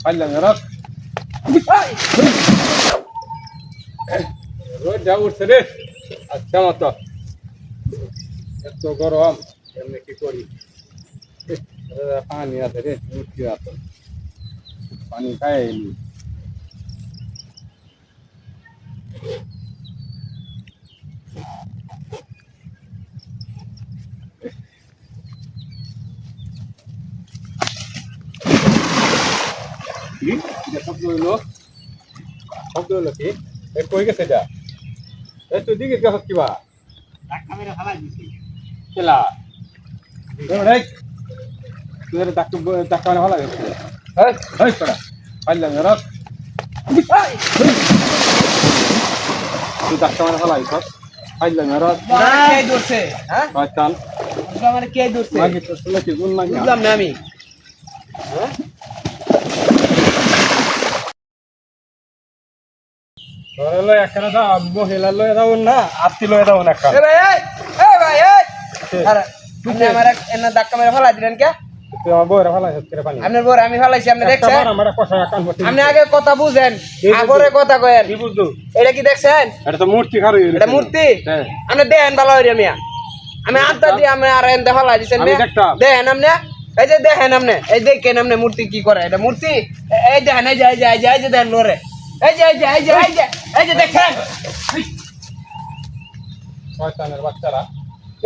পাইলাম না রোদ যা উঠছে রে আচ্ছা মতো এত গরম এমনি কি করি পানি আছে রে উঠছি এত পানি খাইনি কি শব্দ হইলো কি এ কই গেছে এটা এ তুই দিকে গেছ কিবা ক্যামেরা ফালাই দিছি কেলা রে তুই ডাক্তার ভালো লাগে হ্যাঁ হ্যাঁ তোরা পাইলাম না তুই ডাক্তার ভালো লাগে পাইলাম না কে ধরছে হ্যাঁ চাল মানে কে ধরছে মাগি তো শুনে কি গুণ না বুঝলাম না আমি হ্যাঁ তোরা একখানা দাও মহিলা লয়ে দাও না আত্মি লয়ে দাও না এ ভাই এই ভাই এই আরে আপনি আমার এনা ধাক্কা মেরে ফালাই দিলেন কে তুই আমার বউরা ভালো আছে রে পানি আপনার বড় আমি ফালাইছি আপনি দেখছেন আমার কষা কান পড়ছে আপনি আগে কথা বুঝেন আগরে কথা কয়েন কি বুঝছো এটা কি দেখছেন এটা তো মূর্তি খারো এটা মূর্তি হ্যাঁ আপনি দেন ভালো হইরা মিয়া আমি আত্মা দিয়ে আমি আর এনতে ফালাই দিছেন আমি মিয়া দেখতাম। দেন আপনি এই যে দেখেন আপনি এই দেখেন আপনি মূর্তি কি করে এটা মূর্তি এই দেখেন এই যে এই যে দেন লরে এই যে দেখেন শয়তানের বাচ্চারা